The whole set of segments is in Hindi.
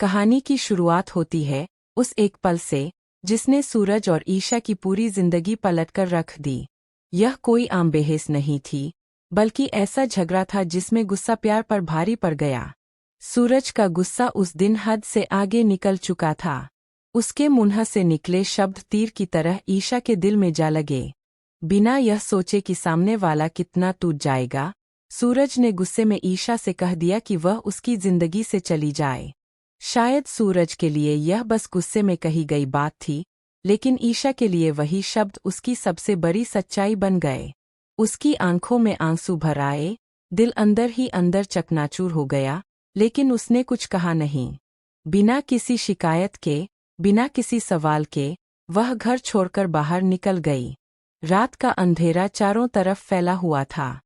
कहानी की शुरुआत होती है उस एक पल से जिसने सूरज और ईशा की पूरी जिंदगी पलटकर रख दी। यह कोई आम बहस नहीं थी, बल्कि ऐसा झगड़ा था जिसमें गुस्सा प्यार पर भारी पड़ गया। सूरज का गुस्सा उस दिन हद से आगे निकल चुका था। उसके मुंह से निकले शब्द तीर की तरह ईशा के दिल में जा लगे। बिना यह सोचे कि सामने वाला कितना टूट जाएगा, सूरज ने गुस्से में ईशा से कह दिया कि वह उसकी जिंदगी से चली जाए। शायद सूरज के लिए यह बस गुस्से में कही गई बात थी, लेकिन ईशा के लिए वही शब्द उसकी सबसे बड़ी सच्चाई बन गए। उसकी आंखों में आंसू भर आए, दिल अंदर ही अंदर चकनाचूर हो गया, लेकिन उसने कुछ कहा नहीं। बिना किसी शिकायत के, बिना किसी सवाल के, वह घर छोड़कर बाहर निकल गई। रात का अंधेरा चारों तरफ फैला हुआ था।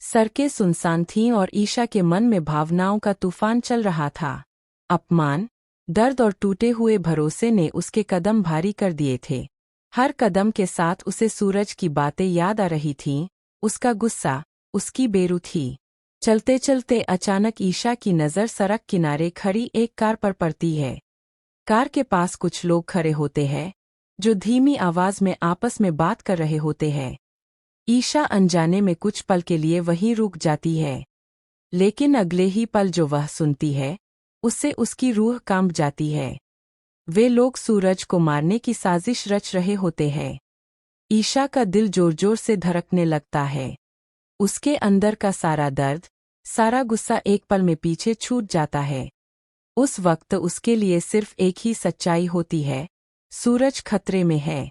सड़कें सुनसान थीं और ईशा के मन में भावनाओं का तूफान चल रहा था। अपमान, दर्द और टूटे हुए भरोसे ने उसके कदम भारी कर दिए थे। हर कदम के साथ उसे सूरज की बातें याद आ रही थीं, उसका गुस्सा, उसकी बेरुखी। चलते चलते अचानक ईशा की नज़र सड़क किनारे खड़ी एक कार पर पड़ती है। कार के पास कुछ लोग खड़े होते हैं, जो धीमी आवाज में आपस में बात कर रहे होते हैं। ईशा अनजाने में कुछ पल के लिए वहीं रुक जाती है, लेकिन अगले ही पल जो वह सुनती है, उससे उसकी रूह कांप जाती है। वे लोग सूरज को मारने की साजिश रच रहे होते हैं। ईशा का दिल जोर जोर से धड़कने लगता है। उसके अंदर का सारा दर्द, सारा गुस्सा एक पल में पीछे छूट जाता है। उस वक्त उसके लिए सिर्फ एक ही सच्चाई होती है, सूरज खतरे में है।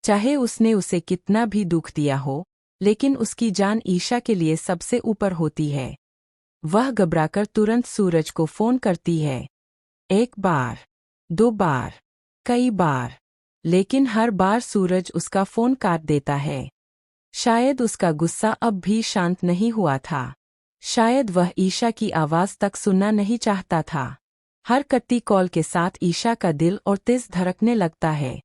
चाहे उसने उसे कितना भी दुख दिया हो, लेकिन उसकी जान ईशा के लिए सबसे ऊपर होती है। वह घबराकर तुरंत सूरज को फोन करती है। एक बार, दो बार, कई बार, लेकिन हर बार सूरज उसका फोन काट देता है। शायद उसका गुस्सा अब भी शांत नहीं हुआ था। शायद वह ईशा की आवाज तक सुनना नहीं चाहता था। हर कट्टी कॉल के साथ ईशा का दिल और तेज धड़कने लगता है।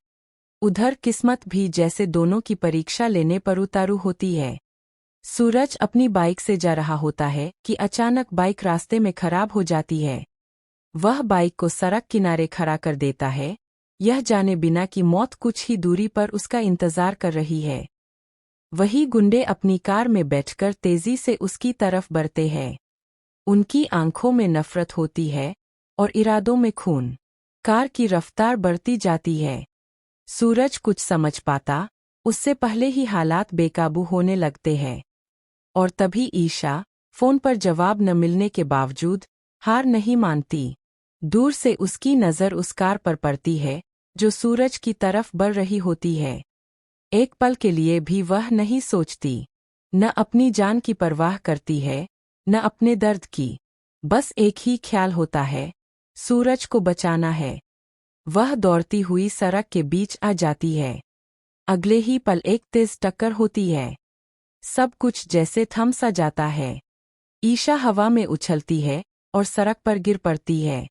उधर किस्मत भी जैसे दोनों की परीक्षा लेने पर उतारू होती है। सूरज अपनी बाइक से जा रहा होता है कि अचानक बाइक रास्ते में खराब हो जाती है। वह बाइक को सड़क किनारे खड़ा कर देता है, यह जाने बिना कि मौत कुछ ही दूरी पर उसका इंतजार कर रही है। वही गुंडे अपनी कार में बैठकर तेजी से उसकी तरफ बढ़ते हैं। उनकी आंखों में नफरत होती है और इरादों में खून। कार की रफ्तार बढ़ती जाती है। सूरज कुछ समझ पाता, उससे पहले ही हालात बेकाबू होने लगते हैं। और तभी ईशा, फोन पर जवाब न मिलने के बावजूद, हार नहीं मानती। दूर से उसकी नज़र उस कार पर पड़ती है, जो सूरज की तरफ बढ़ रही होती है। एक पल के लिए भी वह नहीं सोचती, न अपनी जान की परवाह करती है, न अपने दर्द की। बस एक ही ख्याल होता है, सूरज को बचाना है। वह दौड़ती हुई सड़क के बीच आ जाती है। अगले ही पल एक तेज टक्कर होती है। सब कुछ जैसे थम सा जाता है। ईशा हवा में उछलती है और सड़क पर गिर पड़ती है।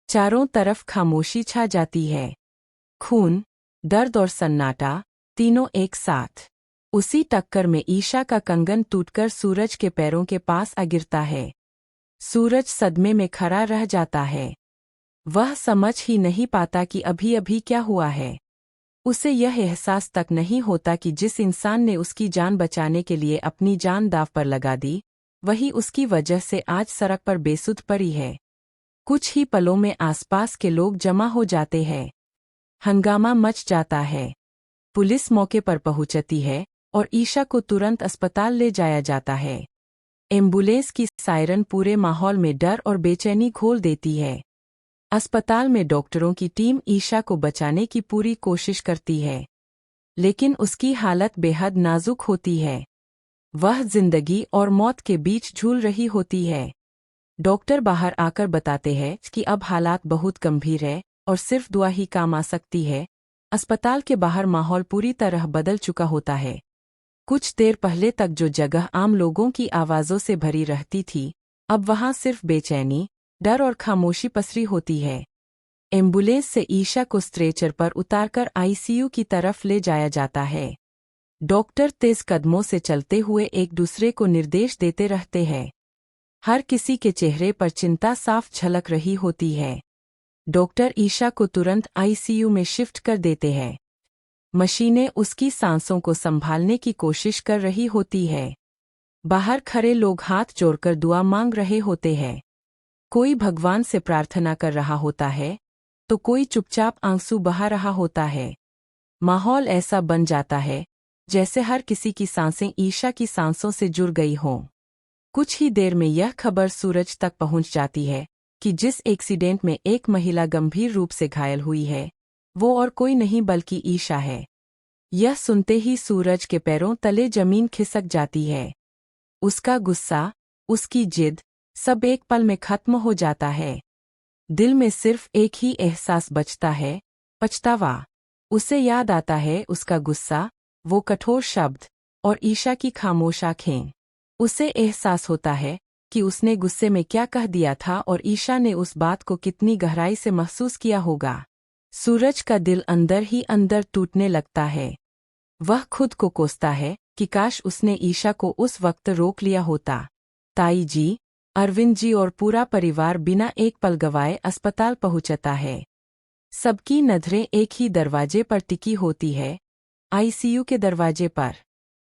चारों तरफ खामोशी छा जाती है। खून, दर्द और सन्नाटा, तीनों एक साथ। उसी टक्कर में ईशा का कंगन टूटकर सूरज के पैरों के पास आ गिरता है। सूरज सदमे में खड़ा रह जाता है। वह समझ ही नहीं पाता कि अभी अभी क्या हुआ है। उसे यह एहसास तक नहीं होता कि जिस इंसान ने उसकी जान बचाने के लिए अपनी जान दांव पर लगा दी, वही उसकी वजह से आज सड़क पर बेसुध पड़ी है। कुछ ही पलों में आसपास के लोग जमा हो जाते हैं। हंगामा मच जाता है। पुलिस मौके पर पहुंचती है और ईशा को तुरंत अस्पताल ले जाया जाता है। एम्बुलेंस की सायरन पूरे माहौल में डर और बेचैनी घोल देती है। अस्पताल में डॉक्टरों की टीम ईशा को बचाने की पूरी कोशिश करती है, लेकिन उसकी हालत बेहद नाजुक होती है। वह जिंदगी और मौत के बीच झूल रही होती है। डॉक्टर बाहर आकर बताते हैं कि अब हालात बहुत गंभीर है और सिर्फ दुआ ही काम आ सकती है। अस्पताल के बाहर माहौल पूरी तरह बदल चुका होता है। कुछ देर पहले तक जो जगह आम लोगों की आवाज़ों से भरी रहती थी, अब वहां सिर्फ बेचैनी, डर और खामोशी पसरी होती है। एम्बुलेंस से ईशा को स्ट्रेचर पर उतारकर आईसीयू की तरफ ले जाया जाता है। डॉक्टर तेज कदमों से चलते हुए एक दूसरे को निर्देश देते रहते हैं। हर किसी के चेहरे पर चिंता साफ झलक रही होती है। डॉक्टर ईशा को तुरंत आईसीयू में शिफ्ट कर देते हैं। मशीनें उसकी सांसों को संभालने की कोशिश कर रही होती है। बाहर खड़े लोग हाथ जोड़कर दुआ मांग रहे होते हैं। कोई भगवान से प्रार्थना कर रहा होता है तो कोई चुपचाप आंसू बहा रहा होता है। माहौल ऐसा बन जाता है जैसे हर किसी की सांसें ईशा की सांसों से जुड़ गई हों। कुछ ही देर में यह खबर सूरज तक पहुंच जाती है कि जिस एक्सीडेंट में एक महिला गंभीर रूप से घायल हुई है वो और कोई नहीं बल्कि ईशा है। यह सुनते ही सूरज के पैरों तले जमीन खिसक जाती है। उसका गुस्सा, उसकी जिद, सब एक पल में खत्म हो जाता है। दिल में सिर्फ एक ही एहसास बचता है, पछतावा। उसे याद आता है उसका गुस्सा, वो कठोर शब्द और ईशा की खामोश आंखें। उसे एहसास होता है कि उसने गुस्से में क्या कह दिया था और ईशा ने उस बात को कितनी गहराई से महसूस किया होगा। सूरज का दिल अंदर ही अंदर टूटने लगता है। वह खुद को कोसता है कि काश उसने ईशा को उस वक्त रोक लिया होता। ताई जी, अरविंद जी और पूरा परिवार बिना एक पल गवाए अस्पताल पहुंचता है। सबकी नजरें एक ही दरवाजे पर टिकी होती है, आईसीयू के दरवाजे पर।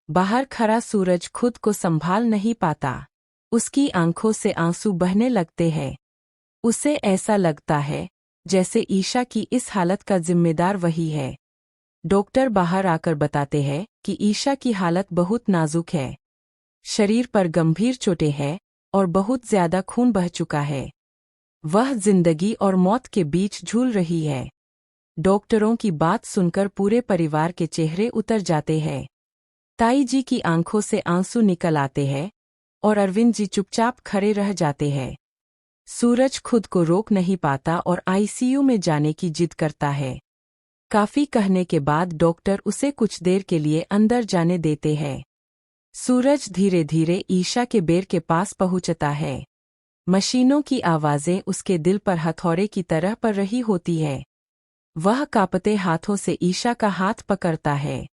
बाहर खड़ा सूरज खुद को संभाल नहीं पाता। उसकी आंखों से आंसू बहने लगते हैं। उसे ऐसा लगता है जैसे ईशा की इस हालत का जिम्मेदार वही है। डॉक्टर बाहर आकर बताते हैं कि ईशा की हालत बहुत नाजुक है। शरीर पर गंभीर चोटें हैं और बहुत ज्यादा खून बह चुका है। वह जिंदगी और मौत के बीच झूल रही है। डॉक्टरों की बात सुनकर पूरे परिवार के चेहरे उतर जाते हैं। ताई जी की आंखों से आंसू निकल आते हैं और अरविंद जी चुपचाप खड़े रह जाते हैं। सूरज खुद को रोक नहीं पाता और आईसीयू में जाने की जिद करता है। काफी कहने के बाद डॉक्टर उसे कुछ देर के लिए अंदर जाने देते हैं। सूरज धीरे धीरे ईशा के बेर के पास पहुंचता है। मशीनों की आवाजें उसके दिल पर हथौड़े की तरह पड़ रही होती है। वह कांपते हाथों से ईशा का हाथ पकड़ता है।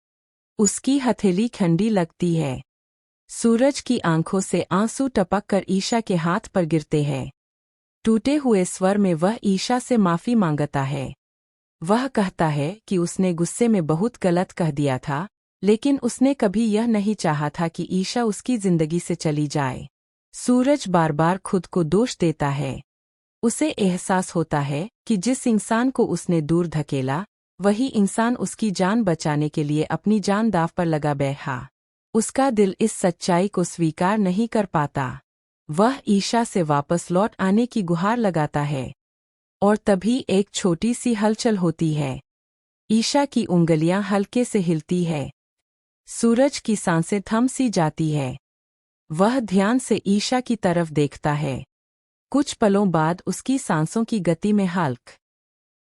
उसकी हथेली ठंडी लगती है। सूरज की आंखों से आंसू टपक कर ईशा के हाथ पर गिरते हैं। टूटे हुए स्वर में वह ईशा से माफी मांगता है। वह कहता है कि उसने गुस्से में बहुत गलत कह दिया था, लेकिन उसने कभी यह नहीं चाहा था कि ईशा उसकी जिंदगी से चली जाए। सूरज बार बार खुद को दोष देता है। उसे एहसास होता है कि जिस इंसान को उसने दूर धकेला, वही इंसान उसकी जान बचाने के लिए अपनी जान दांव पर लगा बैठा। उसका दिल इस सच्चाई को स्वीकार नहीं कर पाता। वह ईशा से वापस लौट आने की गुहार लगाता है। और तभी एक छोटी सी हलचल होती है। ईशा की उंगलियां हल्के से हिलती है। सूरज की सांसें थम सी जाती है। वह ध्यान से ईशा की तरफ देखता है। कुछ पलों बाद उसकी सांसों की गति में हल्क